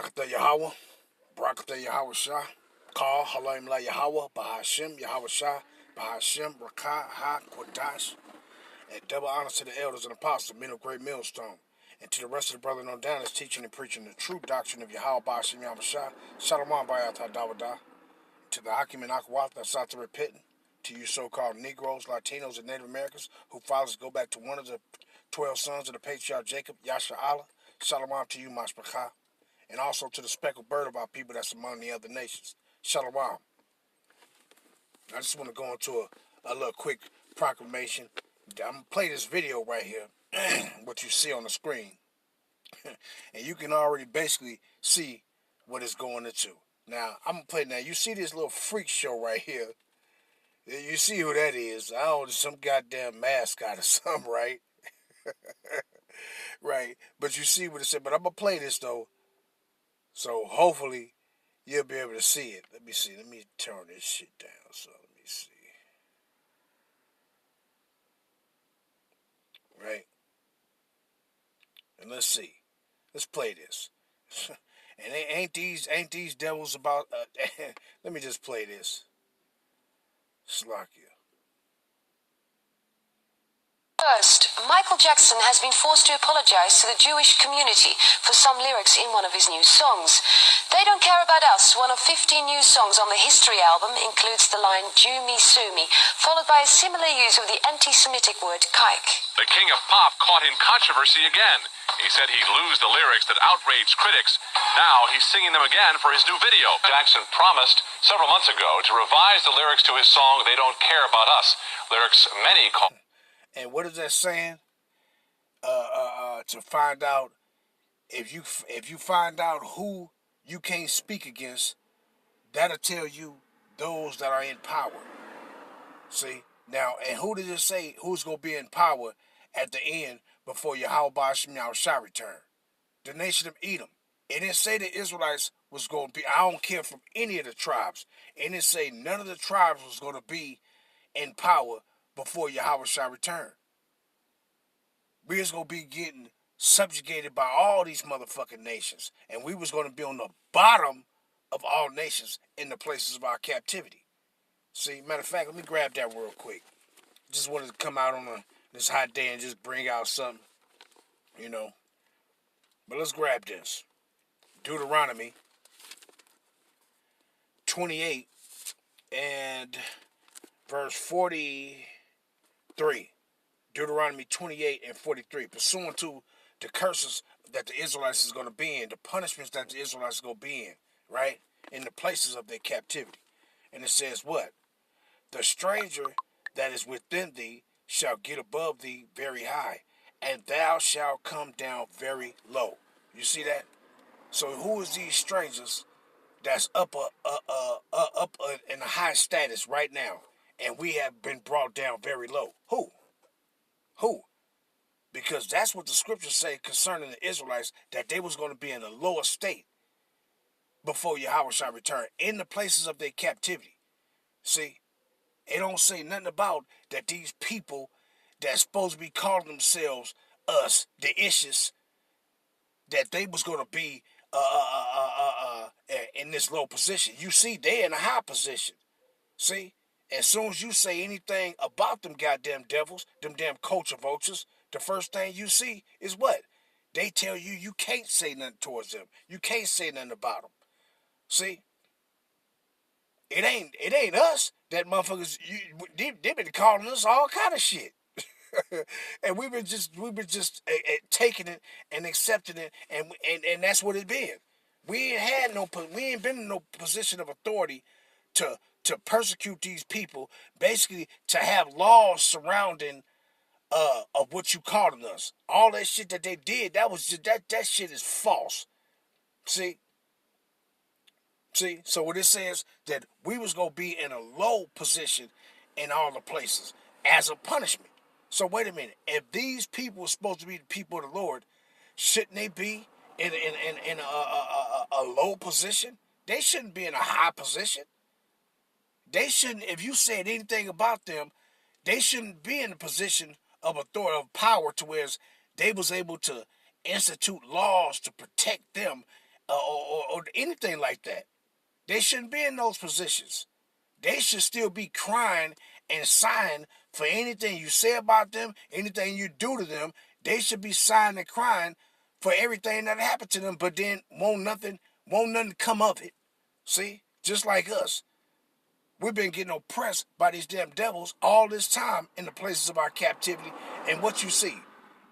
Barakatah Yahweh, Barakatah Yahweh Shah, Call Halim La Yahweh, Bahashim, Yahweh Shah, Bahashim, Rakah, Ha, Kodash, and double honor to the elders and apostles, men of great millstone, and to the rest of the brethren on down is teaching and preaching the true doctrine of Yahweh, Bahashim, Yahweh Shah, Shalom Bayatah Dawadah, to the Hakim and Akwat that's out to repenting, to you so-called Negroes, Latinos, and Native Americans who fathers go back to one of the 12 sons of the patriarch Jacob, Yasha Allah, Shalom to you, Mashpachah, and also to the speckled bird of our people that's among the other nations. Shalom. I just want to go into a little quick proclamation. I'm going to play this video right here, what you see on the screen. And you can already basically see what it's going into. Now, I'm going to play now. You see this little freak show right here. You see who that is. I don't know, some goddamn mascot or something, right? Right. But you see what it said. But I'm going to play this, though. So hopefully you'll be able to see it. Let me see. Let me turn this shit down. So let me see. Right? And let's see. Let's play this. And ain't these devils about let me just play this. Slakia. First, Michael Jackson has been forced to apologize to the Jewish community for some lyrics in one of his new songs. They Don't Care About Us, one of 15 new songs on the History album, includes the line Jew me, sue me, followed by a similar use of the anti-Semitic word kike. The king of pop caught in controversy again. He said he'd lose the lyrics that outraged critics. Now he's singing them again for his new video. Jackson promised several months ago to revise the lyrics to his song They Don't Care About Us, lyrics many call. And what is that saying? To find out if you find out who you can't speak against, that'll tell you those that are in power. See? Now, and who did it say who's gonna be in power at the end before Yahweh Ba'ashim Yahushua return? The nation of Edom. It didn't say the Israelites was gonna be, I don't care from any of the tribes. It didn't say none of the tribes was gonna be in power before Yahweh shall return. We was gonna be getting subjugated by all these motherfucking nations, and we was gonna be on the bottom of all nations in the places of our captivity. See, matter of fact, let me grab that real quick. Just wanted to come out on this hot day and just bring out something, you know. But let's grab this. Deuteronomy 28 and verse 43. Deuteronomy 28 and 43. Pursuant to the curses that the Israelites is going to be in, the punishments that the Israelites is going to be in, right? In the places of their captivity. And it says what? The stranger that is within thee shall get above thee very high, and thou shalt come down very low. You see that? So who is these strangers that's up in a high status right now, and we have been brought down very low? Who? Because that's what the scriptures say concerning the Israelites, that they was going to be in a lower state before Yahweh shall return, in the places of their captivity. See, it don't say nothing about that these people that's supposed to be calling themselves us, the Ishis, that they was going to be in this low position. You see, they in a high position. See? As soon as you say anything about them goddamn devils, them damn culture vultures, the first thing you see is what? They tell you you can't say nothing towards them. You can't say nothing about them. See? It ain't us that motherfuckers, they been calling us all kind of shit. And we've been just taking it and accepting it, and that's what it been. We ain't been in no position of authority to persecute these people, basically to have laws surrounding of what you calling us. All that shit that they did, that was just that shit is false. See, so what it says that we was gonna be in a low position in all the places as a punishment. So wait a minute, if these people are supposed to be the people of the Lord, shouldn't they be in a low position? They shouldn't be in a high position. They shouldn't, if you said anything about them, they shouldn't be in a position of authority, of power, to where they was able to institute laws to protect them or anything like that. They shouldn't be in those positions. They should still be crying and sighing for anything you say about them, anything you do to them. They should be sighing and crying for everything that happened to them, but then won't nothing come of it. See? Just like us. We've been getting oppressed by these damn devils all this time in the places of our captivity. And what you see,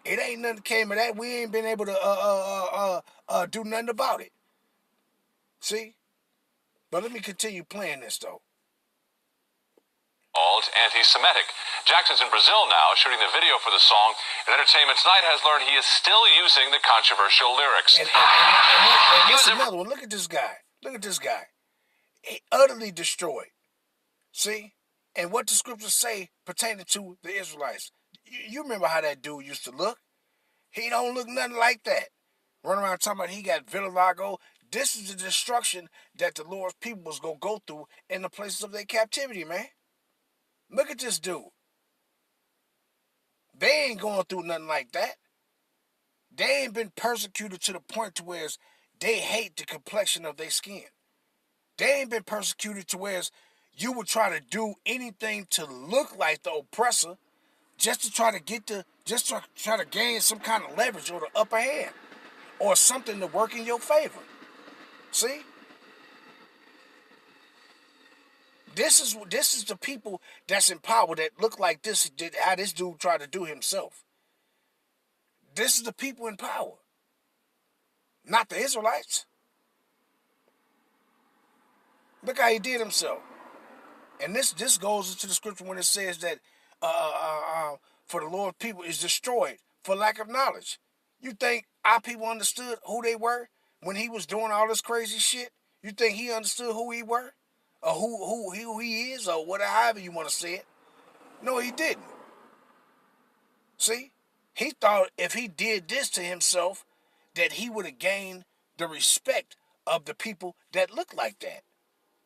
it ain't nothing came of that. We ain't been able to do nothing about it. See? But let me continue playing this though. Called anti-Semitic. Jackson's in Brazil now, shooting the video for the song, and Entertainment Tonight has learned he is still using the controversial lyrics. And here's another one. Look at this guy. Look at this guy. He utterly destroyed. See? And what the scriptures say pertaining to the Israelites. You remember how that dude used to look? He don't look nothing like that. Running around talking about he got vitiligo. This is the destruction that the Lord's people was going to go through in the places of their captivity, man. Look at this dude. They ain't going through nothing like that. They ain't been persecuted to the point to where they hate the complexion of their skin. They ain't been persecuted to where you would try to do anything to look like the oppressor just to try to try to gain some kind of leverage or the upper hand or something to work in your favor. See? This is the people that's in power that look like this, how this dude tried to do himself. This is the people in power, not the Israelites. Look how he did himself. And this goes into the scripture when it says that for the Lord's people is destroyed for lack of knowledge. You think our people understood who they were when he was doing all this crazy shit? You think he understood who he were? Or who he is, or whatever, however you want to say it. No, he didn't. See? He thought if he did this to himself, that he would have gained the respect of the people that look like that.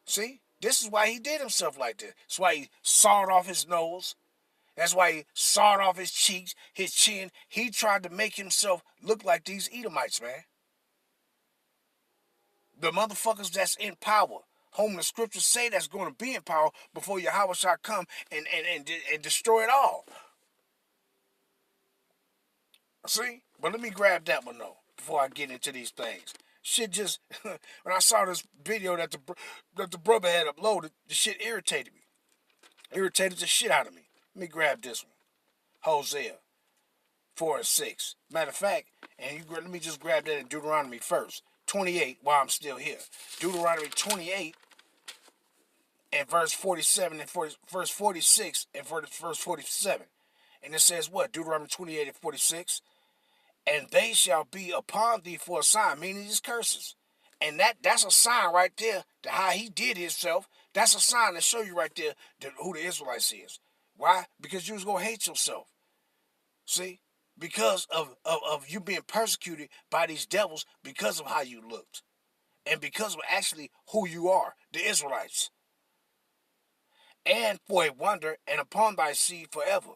See? This is why he did himself like this. That's why he sawed off his nose. That's why he sawed off his cheeks, his chin. He tried to make himself look like these Edomites, man. The motherfuckers that's in power. Whom the scriptures say that's going to be in power before Yahweh shall come and destroy it all. See? But let me grab that one though before I get into these things. Shit just when I saw this video that the brother had uploaded, the shit irritated me. Irritated the shit out of me. Let me grab this one. Hosea 4:6. Matter of fact, let me just grab that in Deuteronomy first. 28 while I'm still here. Deuteronomy 28 and verse 47 and verse 46 and verse 47. And it says what? Deuteronomy 28 and 46. And they shall be upon thee for a sign, meaning these curses. And that's a sign right there to how he did himself. That's a sign to show you right there who the Israelites is. Why? Because you was going to hate yourself. See? Because of you being persecuted by these devils because of how you looked. And because of actually who you are, the Israelites. And for a wonder, and upon thy seed forever,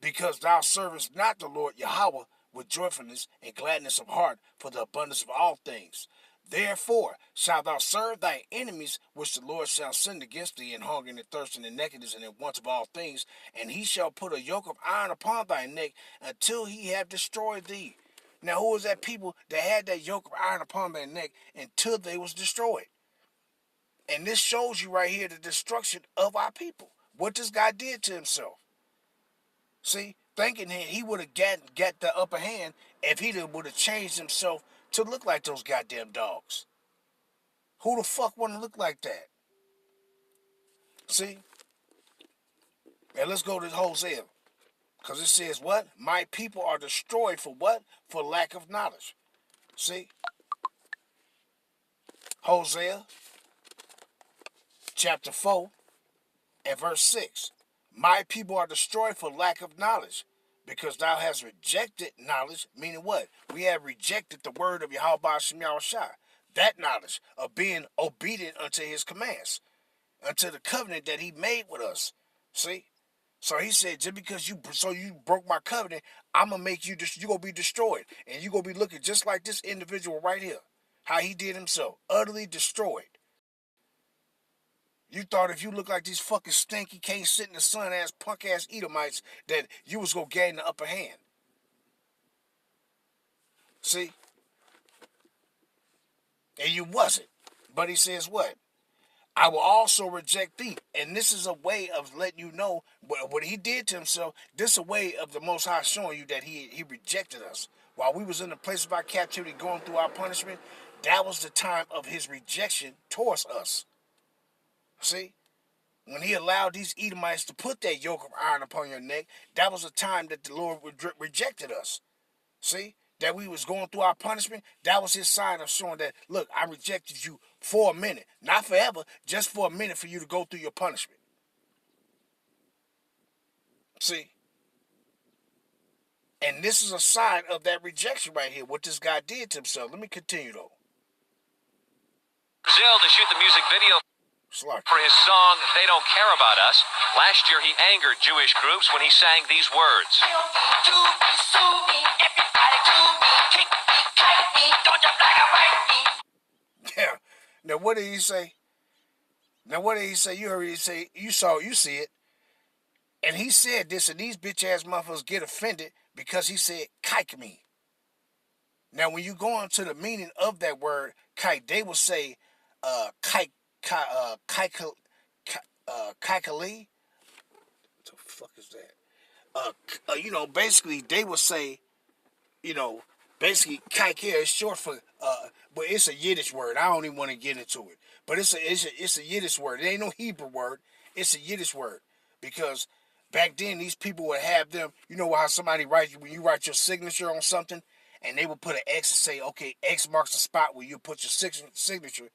because thou servest not the Lord Yahweh with joyfulness and gladness of heart for the abundance of all things. Therefore shalt thou serve thy enemies, which the Lord shall send against thee in hunger and in thirst and in nakedness and in want of all things, and he shall put a yoke of iron upon thy neck until he have destroyed thee. Now who was that people that had that yoke of iron upon their neck until they was destroyed? And this shows you right here the destruction of our people. What this guy did to himself. See, thinking that he would have got the upper hand if he would have changed himself to look like those goddamn dogs. Who the fuck want to look like that? See? And let's go to Hosea. Because it says what? My people are destroyed for what? For lack of knowledge. See? Hosea chapter 4 and verse 6. My people are destroyed for lack of knowledge, because thou hast rejected knowledge, meaning what? We have rejected the word of Yahweh Shem Yahushua. That knowledge of being obedient unto his commands, unto the covenant that he made with us. See? So he said, just because you broke my covenant, I'm going to make you, you're going to be destroyed. And you're going to be looking just like this individual right here. How he did himself. Utterly destroyed. You thought if you look like these fucking stinky, can't sit in the sun ass, punk ass Edomites, that you was gonna gain the upper hand. See? And you wasn't. But he says what? I will also reject thee. And this is a way of letting you know what he did to himself. This is a way of the Most High showing you that he rejected us. While we was in the place of our captivity going through our punishment, that was the time of his rejection towards us. See? When he allowed these Edomites to put that yoke of iron upon your neck, that was a time that the Lord rejected us. See? That we was going through our punishment, that was his sign of showing that, look, I rejected you for a minute. Not forever, just for a minute for you to go through your punishment. See? And this is a sign of that rejection right here, what this guy did to himself. Let me continue, though. Brazil to shoot the music video for his song, They Don't Care About Us. Last year, he angered Jewish groups when he sang these words. Yeah. Now, what did he say? You heard he say, you see it. And he said this, and these bitch-ass motherfuckers get offended because he said, kike me. Now, when you go into the meaning of that word, kike, they will say, kike, kaikali. What the fuck is that? Basically, they will say, basically, kike here is short for, but it's a Yiddish word. I don't even want to get into it. But it's a Yiddish word. It ain't no Hebrew word. It's a Yiddish word. Because back then, these people would have them, you know how somebody writes, when you write your signature on something, and they would put an X and say, okay, X marks the spot where you put your signature.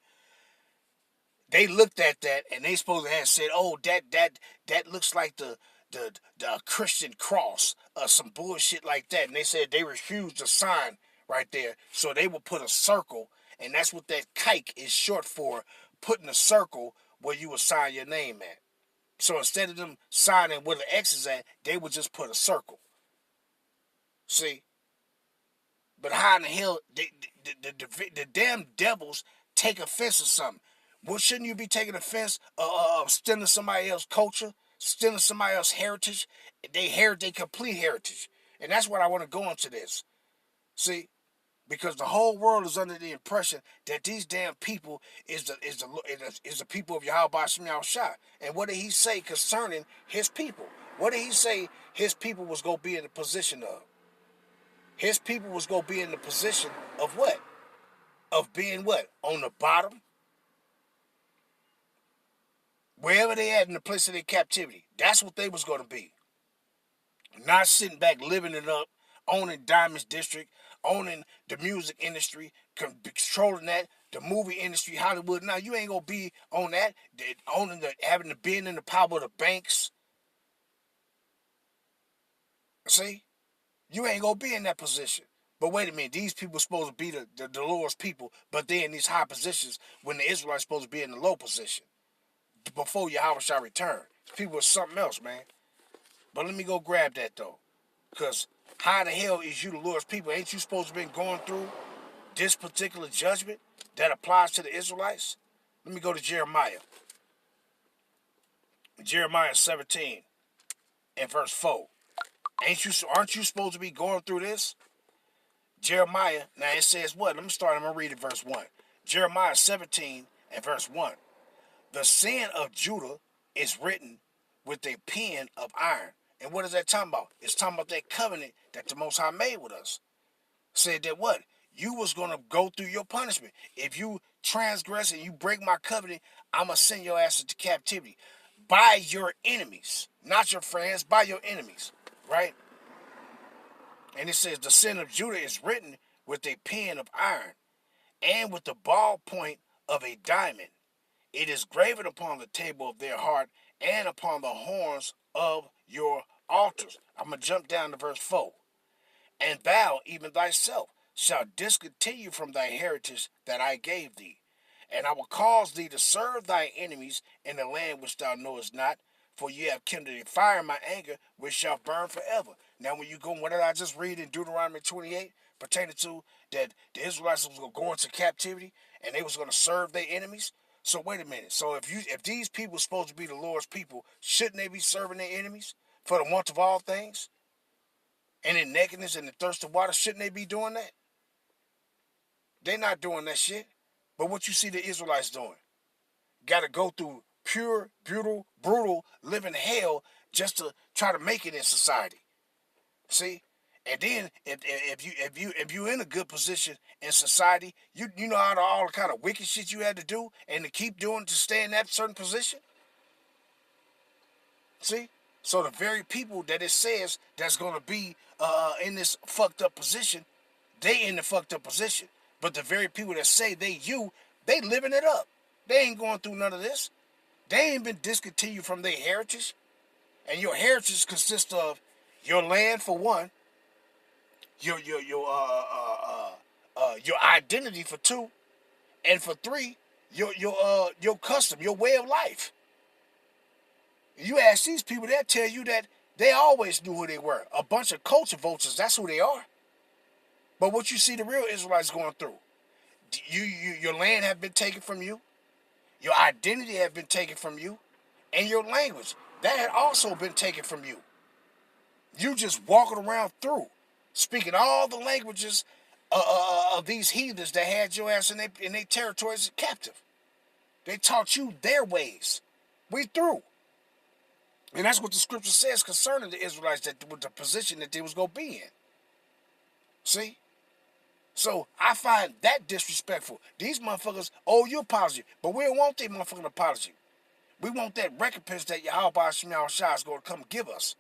They looked at that, and they supposed to have said, oh, that looks like the Christian cross, some bullshit like that. And they said they refused the sign right there. So they would put a circle, and that's what that kike is short for, putting a circle where you would sign your name at. So instead of them signing where the X is at, they would just put a circle. See? But how in the hell, the damn devils take offense or something? Well, shouldn't you be taking offense of stealing somebody else's culture, stealing somebody else's heritage? They complete heritage. And that's what I want to go into this. See? Because the whole world is under the impression that these damn people is the people of Yahweh Shem Yahushua. And what did he say concerning his people? What did he say his people was going to be in the position of? His people was going to be in the position of what? Of being what? On the bottom? Wherever they at in the place of their captivity. That's what they was going to be. Not sitting back living it up, owning Diamonds District, owning the music industry, controlling that, the movie industry, Hollywood. Now, you ain't going to be on that, having the being in the power of the banks. See? You ain't going to be in that position. But wait a minute, these people are supposed to be the Lord's people, but they're in these high positions when the Israelites are supposed to be in the low position. Before Yahweh shall return. People are something else, man. But let me go grab that, though. Because how the hell is you the Lord's people? Ain't you supposed to be going through this particular judgment that applies to the Israelites? Let me go to Jeremiah. Jeremiah 17 and verse 4. Aren't you supposed to be going through this? Jeremiah, now it says what? I'm going to read it verse 1. Jeremiah 17 and verse 1. The sin of Judah is written with a pen of iron. And what is that talking about? It's talking about that covenant that the Most High made with us. Said that what? You was going to go through your punishment. If you transgress and you break my covenant, I'm going to send your ass into captivity. By your enemies. Not your friends, by your enemies. Right? And it says the sin of Judah is written with a pen of iron and with the ballpoint of a diamond. It is graven upon the table of their heart and upon the horns of your altars. I'm going to jump down to verse 4. And thou, even thyself, shalt discontinue from thy heritage that I gave thee. And I will cause thee to serve thy enemies in the land which thou knowest not, for ye have kindled a fire in my anger, which shall burn forever. Now when you go, what did I just read in Deuteronomy 28? pertaining to that the Israelites was going to go into captivity and they was going to serve their enemies. So wait a minute. So if these people are supposed to be the Lord's people, shouldn't they be serving their enemies for the want of all things? And in nakedness and the thirst of water, shouldn't they be doing that? They're not doing that shit. But what you see the Israelites doing, got to go through pure, brutal, living hell just to try to make it in society. See, and then if you in a good position in society, you know all the kind of wicked shit you had to do and to keep doing to stay in that certain position. See, so the very people that it says that's gonna be in this fucked up position, they in the fucked up position. But the very people that say they living it up. They ain't going through none of this. They ain't been discontinued from their heritage. And your heritage consists of your land for one, your identity for two, and for three, your custom, your way of life. You ask these people, they'll tell you that they always knew who they were. A bunch of culture vultures, that's who they are. But what you see the real Israelites going through, your land have been taken from you, your identity have been taken from you, and your language, that had also been taken from you. You just walking around through, speaking all the languages of these heathens that had your ass in their territories captive. They taught you their ways. We through. And that's what the scripture says concerning the Israelites, that with the position that they was going to be in. See? So I find that disrespectful. These motherfuckers owe you apology, but we don't want their motherfucking apology. We want that recompense that Yahweh Shema Shai is going to come give us.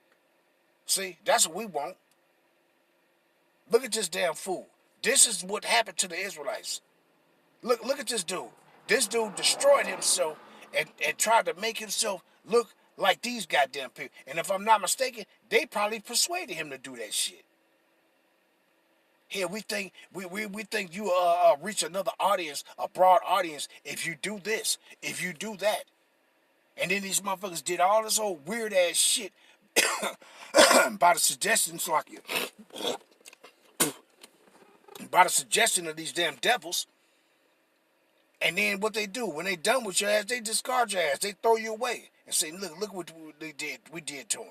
See, that's what we want. Look at this damn fool. This is what happened to the Israelites. Look at this dude. This dude destroyed himself and tried to make himself look like these goddamn people. And if I'm not mistaken, they probably persuaded him to do that shit. Here we think we think you reach another audience, a broad audience, if you do this, if you do that. And then these motherfuckers did all this old weird ass shit by the suggestions by the suggestion of these damn devils. And then what they do, when they done with your ass, they discard your ass. They throw you away and say, look what we did to them.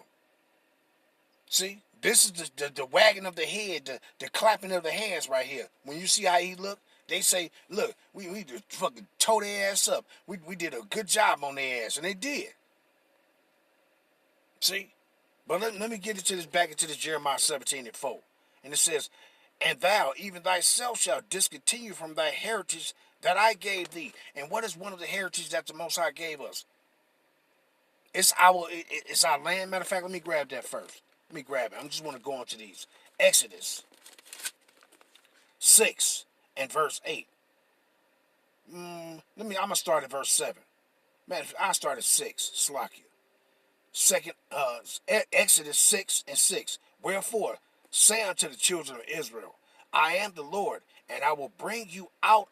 See, this is the wagging of the head, the clapping of the hands right here. When you see how he look, they say, look, we just fucking tore their ass up. We did a good job on their ass, and they did. See? But let me get into this, back into this Jeremiah 17:4. And it says, and thou, even thyself, shalt discontinue from thy heritage that I gave thee. And what is one of the heritage that the Most High gave us? It's our land. Matter of fact, let me grab that first. Let me grab it. I just want to go into these. Exodus 6 and verse 8. I'm gonna start at verse 7. Man, I start at 6. Slakia. Exodus 6 and 6. Wherefore, say unto the children of Israel, I am the Lord, and I will bring you out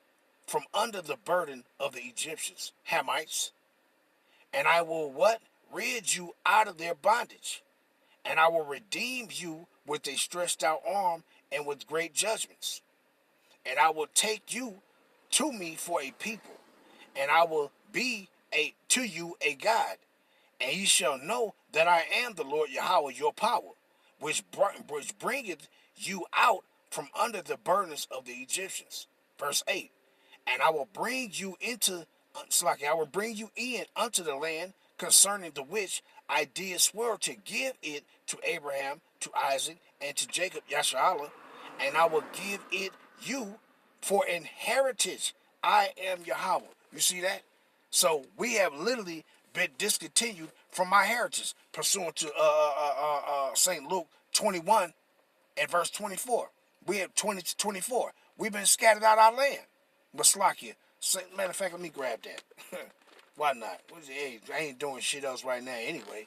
from under the burden of the Egyptians, Hamites, and I will what? Rid you out of their bondage, and I will redeem you with a stretched out arm and with great judgments, and I will take you to me for a people, and I will be to you a God, and ye shall know that I am the Lord Yahweh your power, which bringeth you out from under the burdens of the Egyptians. Verse 8. And I will bring you in unto the land concerning the which I did swear to give it to Abraham, to Isaac, and to Jacob, Yasharallah, and I will give it you for an heritage. I am Yahweh. You see that? So we have literally been discontinued from my heritage, pursuant to St. Luke 21 and verse 24. We have 20 to 24. We've been scattered out our land. But Slakia, matter of fact, let me grab that. Why not? Hey, I ain't doing shit else right now anyway.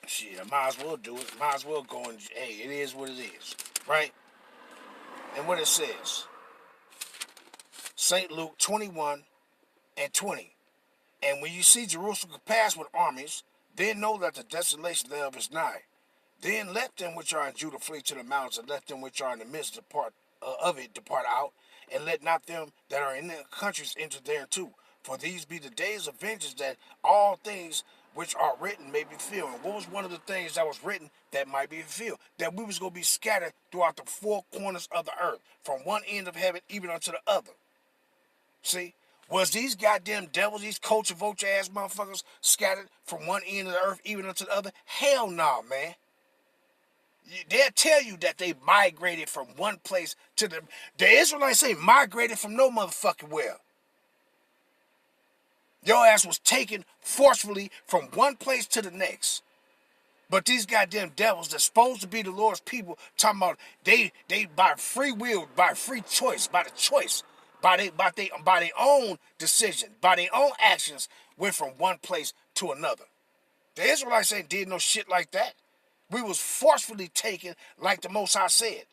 Shit, I might as well do it. Might as well go and, hey, it is what it is. Right? And what it says. St. Luke 21 and 20. And when you see Jerusalem compassed with armies, then know that the desolation thereof is nigh. Then let them which are in Judah flee to the mountains, and let them which are in the midst of it depart out, and let not them that are in the countries enter thereto. For these be the days of vengeance, that all things which are written may be fulfilled. And what was one of the things that was written that might be fulfilled? That we was going to be scattered throughout the four corners of the earth, from one end of heaven even unto the other. See? Was these goddamn devils, these culture vulture ass motherfuckers, scattered from one end of the earth even unto the other? Hell no, man. They'll tell you that they migrated from one place to the Israelites ain't migrated from no motherfucking where. Your ass was taken forcefully from one place to the next. But these goddamn devils that's supposed to be the Lord's people, talking about they by free will, by free choice, by the choice, by their own decision, by their own actions, went from one place to another. The Israelites ain't did no shit like that. We was forcefully taken, like the Most High said,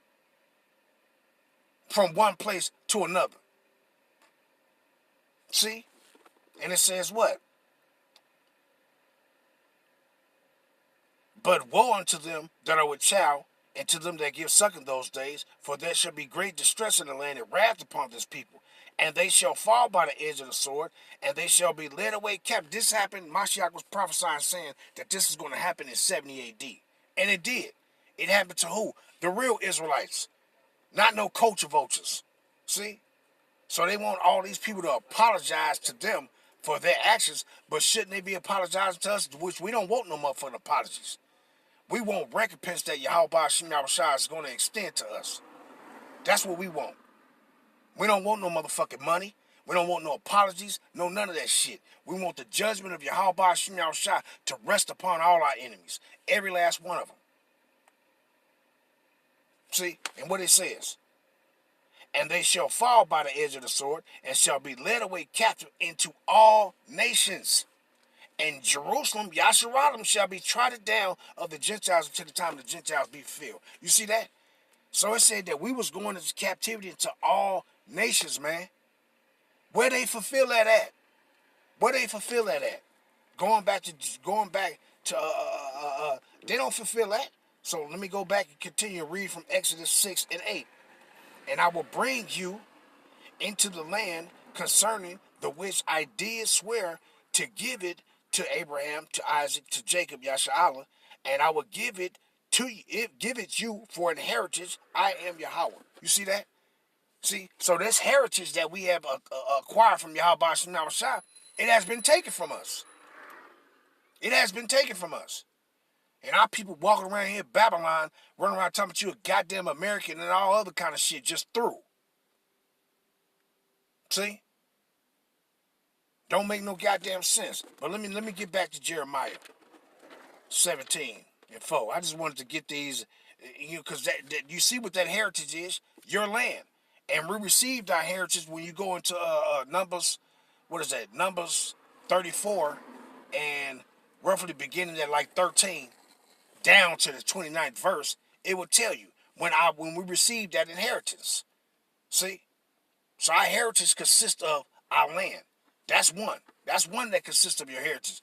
from one place to another. See? And it says what? But woe unto them that are with child, and to them that give suck in those days, for there shall be great distress in the land, and wrath upon this people. And they shall fall by the edge of the sword, and they shall be led away captive. This happened, Mashiach was prophesying, saying that this is going to happen in 70 AD. And it did. It happened to who? The real Israelites. Not no culture vultures. See? So they want all these people to apologize to them for their actions, but shouldn't they be apologizing to us? Which we don't want no motherfucking apologies. We want recompense that Yahweh Shai is going to extend to us. That's what we want. We don't want no motherfucking money. We don't want no apologies. No, none of that shit. We want the judgment of Yahweh Shai to rest upon all our enemies. Every last one of them. See? And what it says. And they shall fall by the edge of the sword, and shall be led away captive into all nations. And Jerusalem, Yasharim, shall be trodden down of the Gentiles until the time the Gentiles be fulfilled. You see that? So it said that we was going into captivity into all nations, man. Where they fulfill that at? Where they fulfill that at? Going back to they don't fulfill that. So let me go back and continue to read from Exodus 6 and 8. And I will bring you into the land concerning the which I did swear to give it to Abraham, to Isaac, to Jacob, Yasha'Allah, and I will give it to you, give it you for an heritage. I am Yahweh. You see that? See, so this heritage that we have acquired from Yahweh Shai, it has been taken from us. It has been taken from us. And our people walking around here, Babylon, running around talking about you a goddamn American and all other kind of shit just through. See? Don't make no goddamn sense. But let me get back to Jeremiah 17 and 4. I just wanted to get these, because you see what that heritage is? Your land. And we received our heritage when you go into Numbers, what is that? Numbers 34 and roughly beginning at like 13 down to the 29th verse, it will tell you when we received that inheritance. See? So our heritage consists of our land. That's one. That's one that consists of your heritage.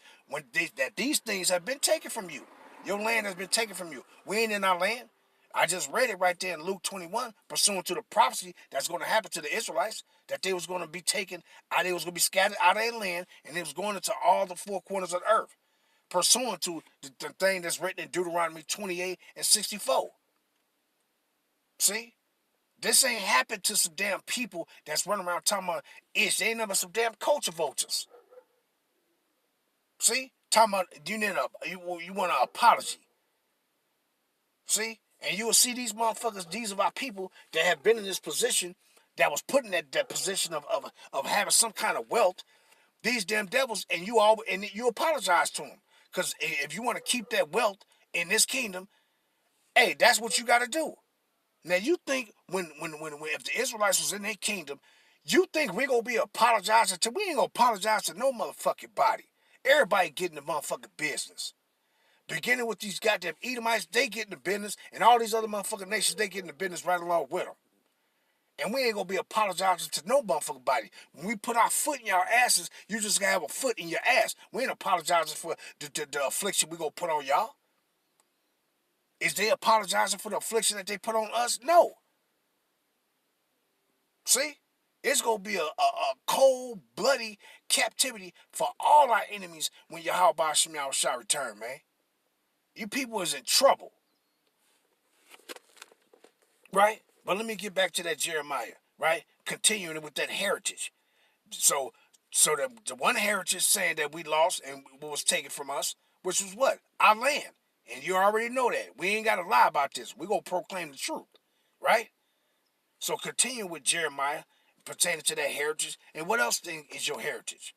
That these things have been taken from you. Your land has been taken from you. We ain't in our land. I just read it right there in Luke 21, pursuant to the prophecy that's going to happen to the Israelites, that they was going to be taken, they was going to be scattered out of their land, and they was going into all the four corners of the earth, pursuant to the thing that's written in Deuteronomy 28 and 64. See? This ain't happened to some damn people that's running around talking about ish. They ain't nothing but some damn culture vultures. See? Talking about you want an apology. See? And you will see these motherfuckers, these are our people that have been in this position, that was put in that position of having some kind of wealth. These damn devils, and you apologize to them. Because if you want to keep that wealth in this kingdom, hey, that's what you got to do. Now you think when if the Israelites was in their kingdom, you think we're gonna be apologizing to? We ain't gonna apologize to no motherfucking body. Everybody getting the motherfucking business. Beginning with these goddamn Edomites, they getting the business, and all these other motherfucking nations, they getting the business right along with them. And we ain't gonna be apologizing to no motherfucking body. When we put our foot in your asses, you just gotta have a foot in your ass. We ain't apologizing for the affliction we gonna put on y'all. Is they apologizing for the affliction that they put on us? No. See? It's going to be a cold, bloody captivity for all our enemies when Yahweh Shemiah shall return, man. You people is in trouble. Right? But let me get back to that Jeremiah, right? Continuing with that heritage. So the one heritage saying that we lost and what was taken from us, which was what? Our land. And you already know that. We ain't got to lie about this. We're going to proclaim the truth, right? So continue with Jeremiah pertaining to that heritage. And what else thing is your heritage?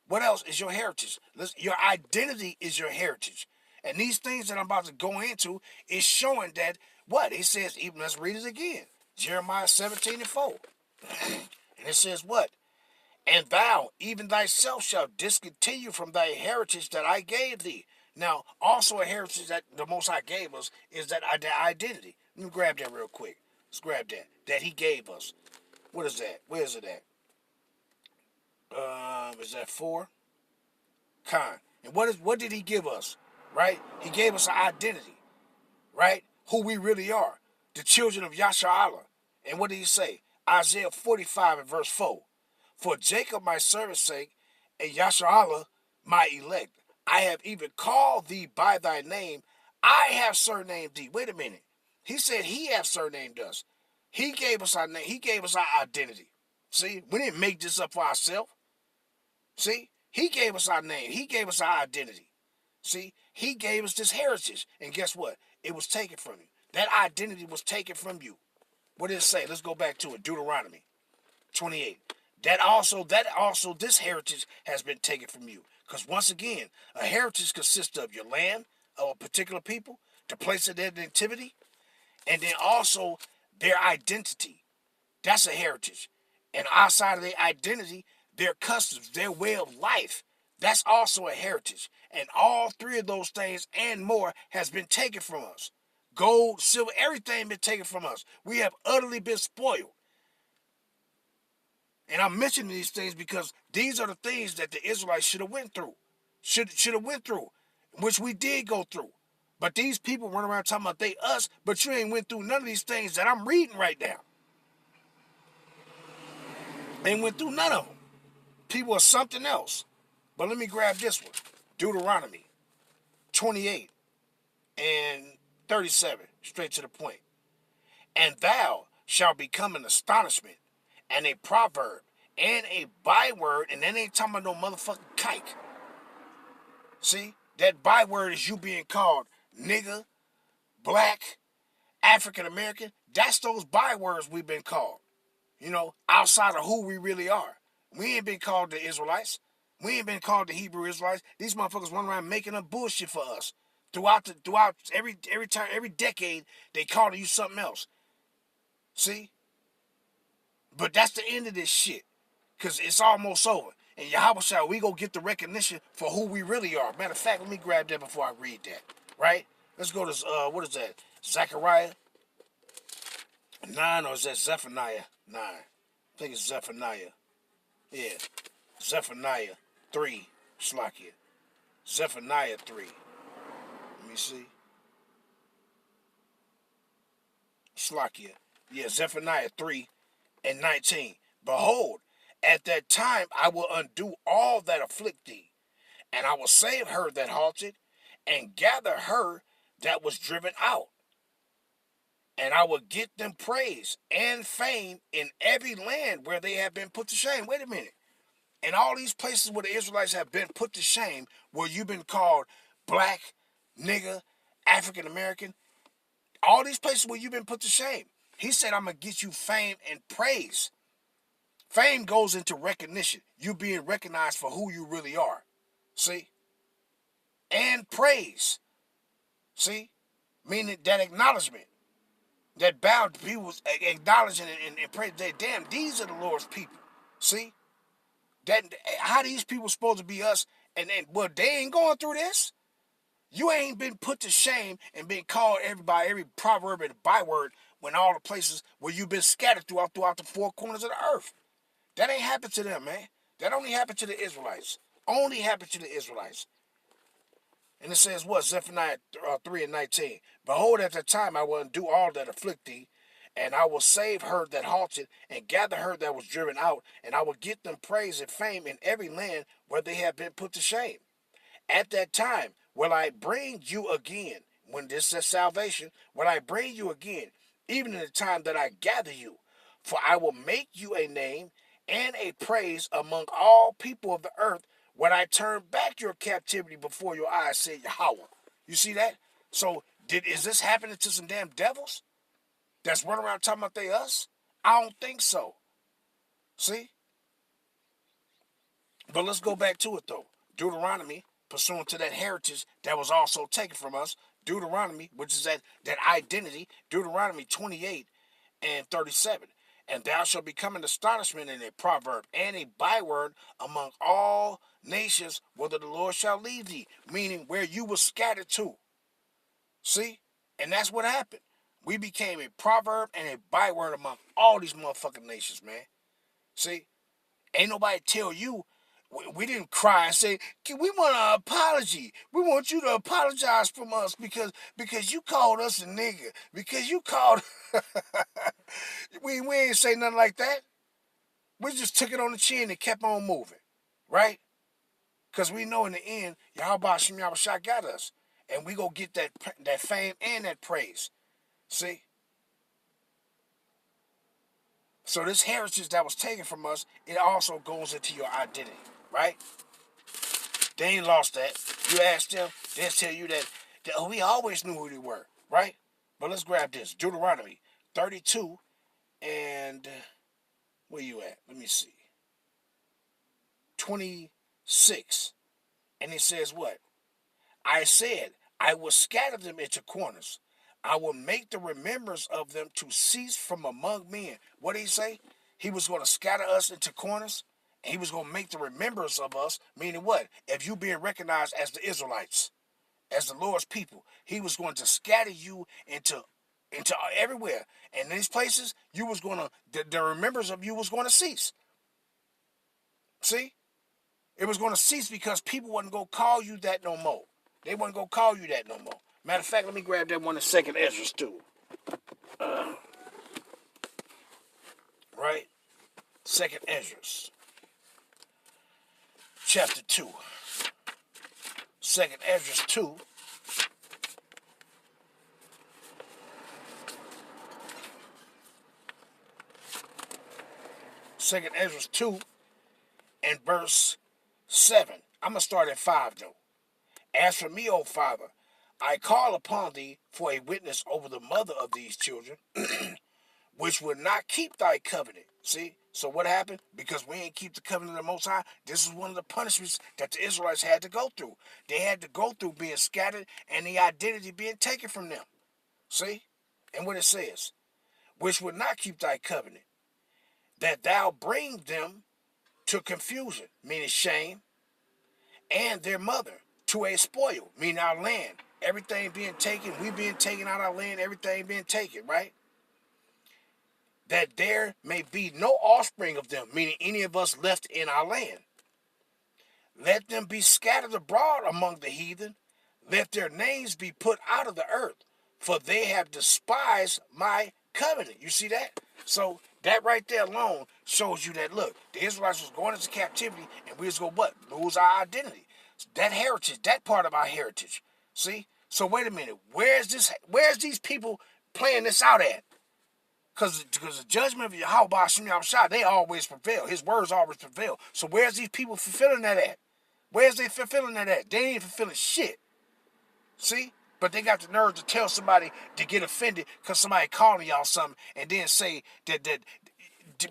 What else is your heritage? Your identity is your heritage. And these things that I'm about to go into is showing that what? It says, even let's read it again. Jeremiah 17:4. And it says what? And thou, even thyself, shalt discontinue from thy heritage that I gave thee. Now, also a heritage that the Most High gave us is that identity. Let me grab that real quick. Let's grab that. That he gave us. What is that? Where is it at? Is that 4? And what did he give us? Right? He gave us an identity. Right? Who we really are. The children of Yasharallah. And what did he say? Isaiah 45 and verse 4. For Jacob my servant's sake, and Yasharallah my elect. I have even called thee by thy name. I have surnamed thee. Wait a minute. He said he have surnamed us. He gave us our name. He gave us our identity. See, we didn't make this up for ourselves. See, he gave us our name. He gave us our identity. See, he gave us this heritage. And guess what? It was taken from you. That identity was taken from you. What did it say? Let's go back to it. Deuteronomy 28. That also, this heritage has been taken from you. Because once again, a heritage consists of your land, of a particular people, the place of their nativity, and then also their identity. That's a heritage. And outside of their identity, their customs, their way of life, that's also a heritage. And all three of those things and more has been taken from us. Gold, silver, everything been taken from us. We have utterly been spoiled. And I'm mentioning these things because these are the things that the Israelites should have went through. Should have went through, which we did go through. But these people run around talking about they us, but you ain't went through none of these things that I'm reading right now. Ain't went through none of them. People are something else. But let me grab this one. Deuteronomy 28 and 37, straight to the point. And thou shalt become an astonishment and a proverb and a byword, and that ain't talking about no motherfucking kike. See, that byword is you being called nigger, black, African American. That's those bywords we've been called. You know, outside of who we really are. We ain't been called the Israelites. We ain't been called the Hebrew Israelites. These motherfuckers run around making up bullshit for us. Throughout every time, every decade, they calling you something else. See? But that's the end of this shit. Because it's almost over. And Yahweh Shai, we go get the recognition for who we really are. Matter of fact, let me grab that before I read that. Right? Let's go to, what is that? Zechariah 9, or is that Zephaniah 9? I think it's Zephaniah. Yeah. Zephaniah 3. Slakia. Zephaniah 3. Let me see. Slakia. Yeah, Zephaniah 3 and 19. Behold, at that time I will undo all that afflict thee, and I will save her that halted, and gather her that was driven out. And I will get them praise and fame in every land where they have been put to shame. Wait a minute. In all these places where the Israelites have been put to shame, where you've been called black, nigger, African American, all these places where you've been put to shame, he said, I'm going to get you fame and praise. Fame goes into recognition. You being recognized for who you really are. See? And praise. See? Meaning that acknowledgement. That bowed people acknowledging and praise. Damn, these are the Lord's people. See? That how these people supposed to be us, and well, they ain't going through this. You ain't been put to shame and been called every proverb and byword when all the places where you've been scattered throughout the four corners of the earth. That ain't happened to them, man. That only happened to the Israelites. Only happened to the Israelites. And it says what? Zephaniah 3:19. Behold, at the time I will undo all that afflict thee, and I will save her that halted, and gather her that was driven out, and I will get them praise and fame in every land where they have been put to shame. At that time will I bring you again. When this says salvation, will I bring you again, even in the time that I gather you. For I will make you a name and a praise among all people of the earth when I turn back your captivity before your eyes, said Yahweh. You see that? So is this happening to some damn devils that's running around talking about they us? I don't think so. See? But let's go back to it though. Deuteronomy, pursuant to that heritage that was also taken from us. Deuteronomy, which is that identity. Deuteronomy 28:37. And thou shalt become an astonishment and a proverb and a byword among all nations, whither the Lord shall lead thee. Meaning where you were scattered to. See? And that's what happened. We became a proverb and a byword among all these motherfucking nations, man. See? Ain't nobody tell you. We didn't cry and say, we want an apology. We want you to apologize from us because you called us a nigga. Because you called... we ain't say nothing like that. We just took it on the chin and kept on moving. Right? Because we know in the end, Yahweh Shem Yahushua got us. And we go get that fame and that praise. See? So this heritage that was taken from us, it also goes into your identity. Right? They ain't lost that. You ask them, they'll tell you that we always knew who they were, right? But let's grab this. Deuteronomy 32 and where you at? Let me see. 26. And it says what? I said, I will scatter them into corners. I will make the remembrance of them to cease from among men. What did he say? He was going to scatter us into corners. And he was going to make the remembrance of us, meaning what? If you being recognized as the Israelites, as the Lord's people, he was going to scatter you into everywhere. And in these places, you was going to, the remembrance of you was going to cease. See? It was going to cease because people wasn't going to call you that no more. They wasn't going to call you that no more. Matter of fact, let me grab that one in 2nd Ezra too. Right? 2nd Ezra. Chapter 2. 2nd Ezra 2. Second Ezra 2 and verse 7. I'm going to start at 5 though. As for me, O Father, I call upon thee for a witness over the mother of these children, which would not keep thy covenant. See? So what happened? Because we ain't keep the covenant of the Most High, this is one of the punishments that the Israelites had to go through. They had to go through being scattered and the identity being taken from them. See? And what it says, which would not keep thy covenant, that thou bring them to confusion, meaning shame, and their mother to a spoil, meaning our land. Everything being taken, we being taken out of our land, everything being taken, right? That there may be no offspring of them, meaning any of us left in our land. Let them be scattered abroad among the heathen. Let their names be put out of the earth, for they have despised my covenant. You see that? So that right there alone shows you that, look, the Israelites was going into captivity, and we was going to what? Lose our identity. That heritage, that part of our heritage. See? So wait a minute. Where's these people playing this out at? Because the judgment of Yahweh Hashem Yahushua, they always prevail. His words always prevail. So where's these people fulfilling that at? Where's they fulfilling that at? They ain't fulfilling shit. See? But they got the nerve to tell somebody to get offended because somebody calling y'all something and then say that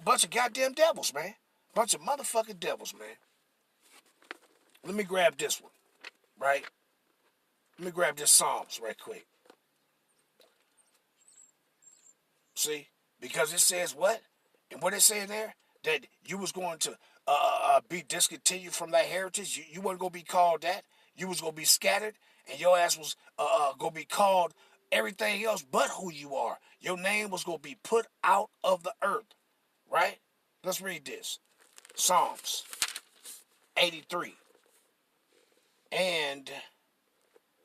bunch of goddamn devils, man. Bunch of motherfucking devils, man. Let me grab this one, right? Let me grab this Psalms right quick. See? Because it says what? And what it says there? That you was going to be discontinued from that heritage. You wasn't going to be called that. You was going to be scattered. And your ass was going to be called everything else but who you are. Your name was going to be put out of the earth. Right? Let's read this. Psalms 83 and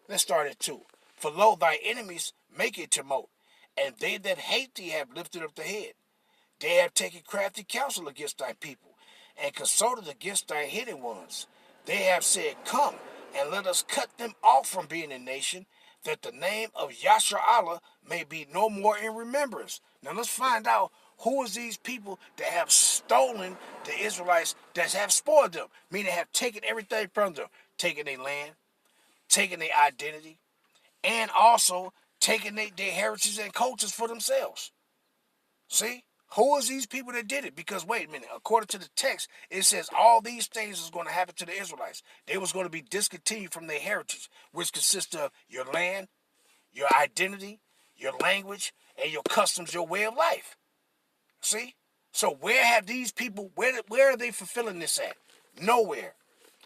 Let's start at 2. For lo, thy enemies make it tumult, and they that hate thee have lifted up the head. They have taken crafty counsel against thy people, and consulted against thy hidden ones. They have said, Come, and let us cut them off from being a nation, that the name of Yasha Allah may be no more in remembrance. Now let's find out who is these people that have stolen the Israelites, that have spoiled them, meaning have taken everything from them, taken their land, taking their identity, and also taking their heritage and cultures for themselves. See? Who is these people that did it? Because wait a minute, according to the text, it says all these things is going to happen to the Israelites. They was going to be discontinued from their heritage, which consists of your land, your identity, your language, and your customs, your way of life. See? So where have these people, where are they fulfilling this at? Nowhere.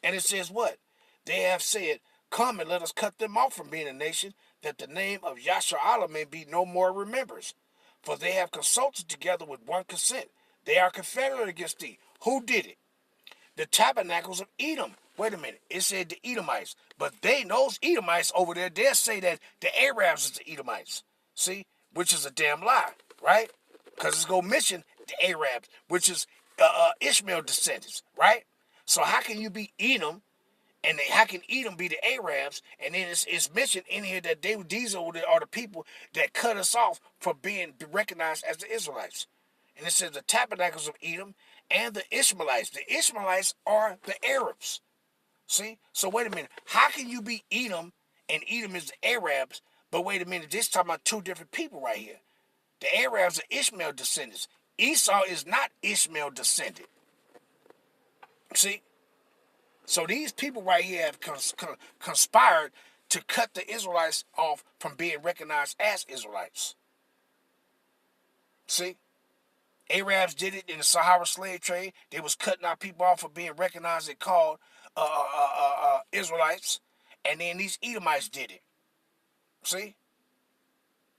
And it says what? They have said, Come and let us cut them off from being a nation, that the name of Yasha Allah may be no more remembrance. For they have consulted together with one consent. They are confederate against thee. Who did it? The tabernacles of Edom. Wait a minute. It said the Edomites. But those Edomites over there, they'll say that the Arabs is the Edomites. See? Which is a damn lie. Right? Because it's going to mention the Arabs, which is Ishmael descendants. Right? So how can you be Edom? And how can Edom be the Arabs? And then it's mentioned in here that these are the people that cut us off from being recognized as the Israelites. And it says the tabernacles of Edom and the Ishmaelites. The Ishmaelites are the Arabs. See? So wait a minute. How can you be Edom and Edom is the Arabs? But wait a minute. This is talking about two different people right here. The Arabs are Ishmael descendants. Esau is not Ishmael descendant. See? So these people right here have conspired to cut the Israelites off from being recognized as Israelites. See? Arabs did it in the Sahara slave trade. They was cutting our people off for being recognized and called Israelites. And then these Edomites did it. See?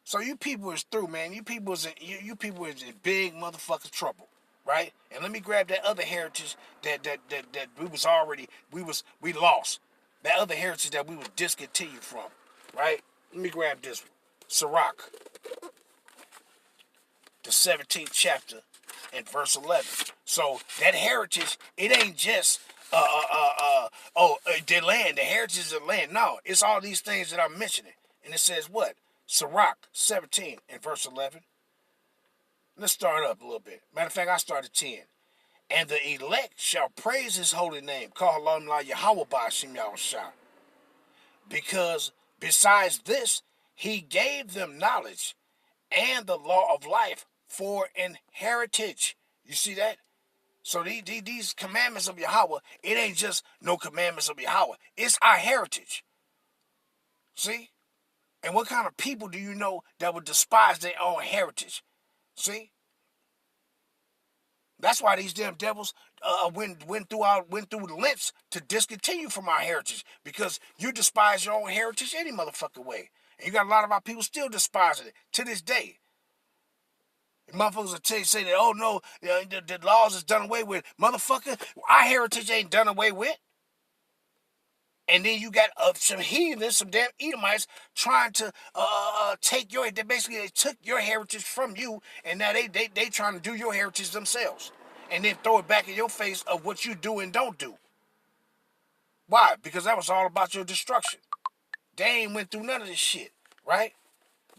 So you people is through, man. You people is in big motherfucking trouble. Right? And let me grab that other heritage that we lost. That other heritage that we was discontinued from. Right? Let me grab this one. Sirach. The 17th chapter and verse 11. So that heritage, it ain't just the land, the heritage of the land. No, it's all these things that I'm mentioning. And it says what? Sirach 17 and verse 11. Let's start up a little bit. Matter of fact, I started 10. And the elect shall praise his holy name. Call Allah Yahweh Ba'ashim Yahushua. Because besides this, he gave them knowledge and the law of life for an heritage. You see that? So these commandments of Yahweh, it ain't just no commandments of Yahweh. It's our heritage. See? And what kind of people do you know that would despise their own heritage? See? That's why these damn devils went through lengths to discontinue from our heritage, because you despise your own heritage any motherfucking way. And you got a lot of our people still despising it to this day. And motherfuckers will say that, oh no, the laws is done away with. Motherfucker, our heritage ain't done away with. And then you got some heathens, some damn Edomites trying to take your, they took your heritage from you, and now they trying to do your heritage themselves. And then throw it back in your face of what you do and don't do. Why? Because that was all about your destruction. They ain't went through none of this shit, right?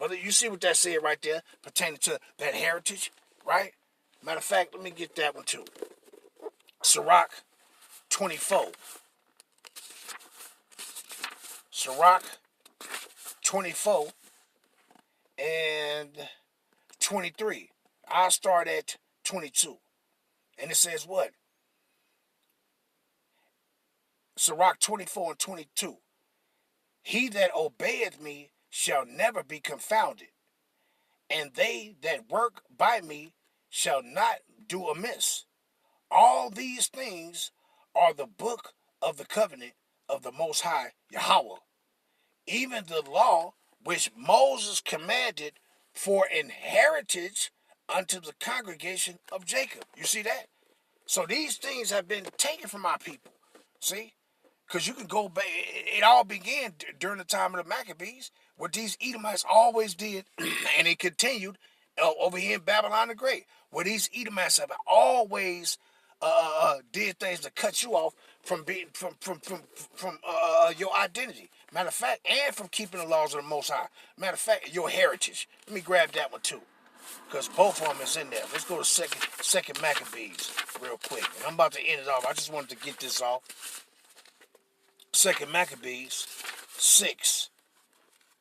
But you see what that said right there, pertaining to that heritage, right? Matter of fact, let me get that one too. Sirach 24. Sirach 24 and 23. I'll start at 22. And it says what? Sirach 24 and 22. He that obeyeth me shall never be confounded, and they that work by me shall not do amiss. All these things are the book of the covenant of the Most High Yahweh, even the law which Moses commanded for an heritage unto the congregation of Jacob. You see that? So these things have been taken from our people. See? Because you can go back. It all began during the time of the Maccabees, what these Edomites always did, and it continued over here in Babylon the Great, where these Edomites have always did things to cut you off from being from your identity. Matter of fact, and from keeping the laws of the Most High. Matter of fact, your heritage. Let me grab that one too, because both of them is in there. Let's go to second Maccabees real quick, and I'm about to end it off. I just wanted to get this off. Second Maccabees 6,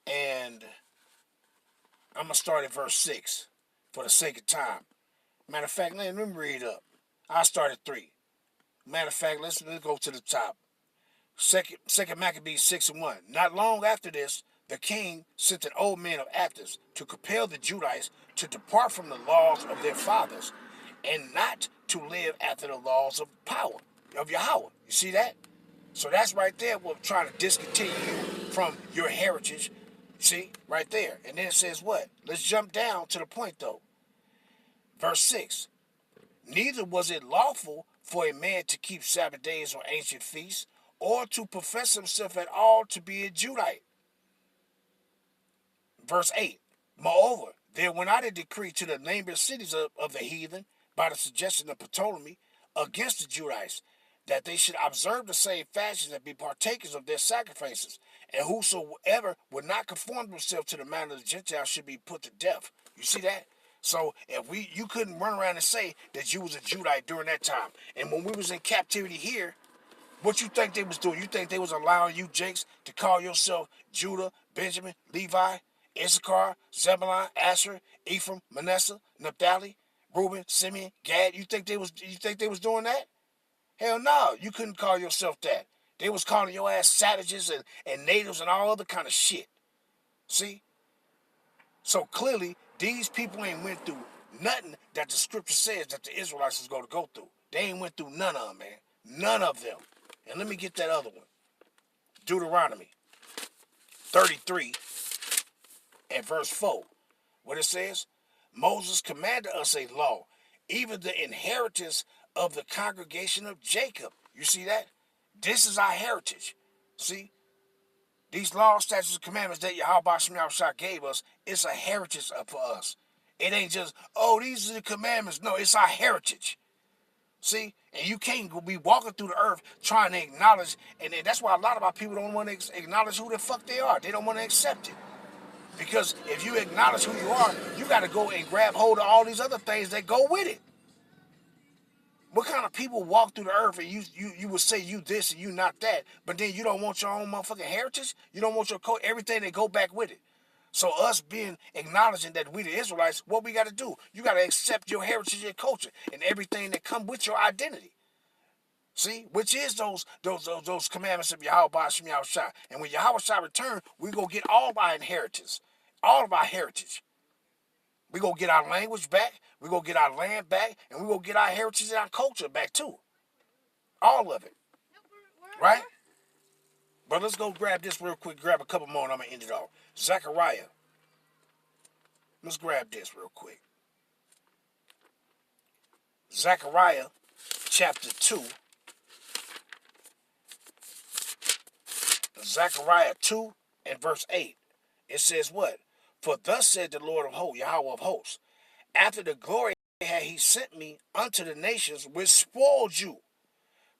and I'm gonna start at verse 6 for the sake of time. Matter of fact, let me read up. I start at 3. Matter of fact, let's go to the top. Second Maccabees 6:1. Not long after this, the king sent an old man of Athens to compel the Judites to depart from the laws of their fathers and not to live after the laws of power of Yahweh. You see that? So that's right there what trying to discontinue you from your heritage. See, right there. And then it says what? Let's jump down to the point though. Verse 6. Neither was it lawful for a man to keep Sabbath days or ancient feasts, or to profess himself at all to be a Judite. Verse 8. Moreover, there went out a decree to the neighboring cities of the heathen by the suggestion of Ptolemy against the Judites, that they should observe the same fashions and be partakers of their sacrifices, and whosoever would not conform himself to the manner of the Gentiles should be put to death. You see that? So if you couldn't run around and say that you was a Judite during that time, and when we was in captivity here, what you think they was doing? You think they was allowing you Jakes to call yourself Judah, Benjamin, Levi, Issachar, Zebulun, Asher, Ephraim, Manasseh, Naphtali, Reuben, Simeon, Gad? You think they was doing that? Hell no, you couldn't call yourself that. They was calling your ass savages and natives and all other kind of shit. See? So clearly, these people ain't went through nothing that the scripture says that the Israelites is going to go through. They ain't went through none of them, man. None of them. And let me get that other one. Deuteronomy 33 and verse 4. What it says? Moses commanded us a law, even the inheritance of the congregation of Jacob. You see that? This is our heritage. See? These laws, statutes, and commandments that Yahweh Shah gave us, it's a heritage for us. It ain't just, oh, these are the commandments. No, it's our heritage. See? And you can't be walking through the earth trying to acknowledge, and that's why a lot of our people don't want to acknowledge who the fuck they are. They don't want to accept it. Because if you acknowledge who you are, you got to go and grab hold of all these other things that go with it. What kind of people walk through the earth and you would say you this and you not that, but then you don't want your own motherfucking heritage? You don't want your everything that go back with it. So us acknowledging that we the Israelites, what we got to do? You got to accept your heritage and culture and everything that come with your identity. See, which is those commandments of Yahweh Ba'ashim Yahushua. And when Yahweh Shah return, we go get all of our inheritance, all of our heritage. We go get our language back, we go get our land back, and we go get our heritage and our culture back too. All of it. Right? But let's go grab this real quick, grab a couple more, and I'm going to end it off. Zechariah. Let's grab this real quick. Zechariah chapter 2. Zechariah 2 and verse 8. It says what? For thus said the Lord of hosts, Yahweh of hosts, after the glory had he sent me unto the nations which spoiled you.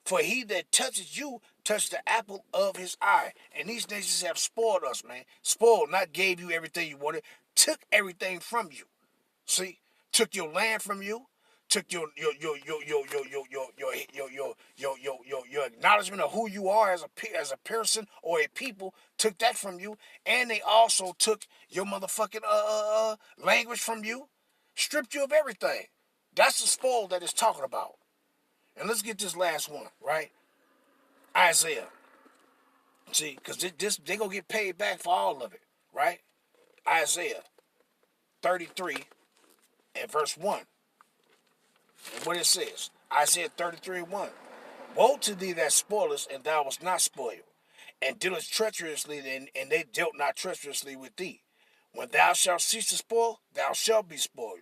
For he that touches you touched the apple of his eye. And these nations have spoiled us, man. Spoiled, not gave you everything you wanted, took everything from you. See? Took your land from you, took your acknowledgement of who you are as a person or a people, took that from you, and they also took your motherfucking language from you, stripped you of everything. That's the spoil that it's talking about. And let's get this last one, right? Isaiah. See, because they gonna get paid back for all of it, right? Isaiah 33 and verse 1. And what it says, Isaiah 33:1. Woe to thee that spoilest, and thou wast not spoiled, and dealest treacherously, and they dealt not treacherously with thee. When thou shalt cease to spoil, thou shalt be spoiled.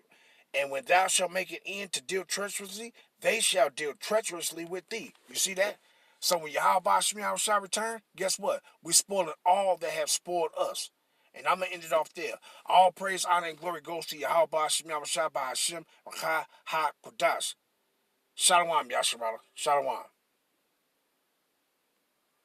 And when thou shalt make an end to deal treacherously, they shall deal treacherously with thee. You see that? So when Yahweh Shemi shall return, guess what? We spoiling all that have spoiled us. And I'm going to end it off there. All praise, honor, and glory goes to Yahweh Shemi Shah by Hashem, Rakha Ha Kodash. Shalom, Yasharala. Shalom.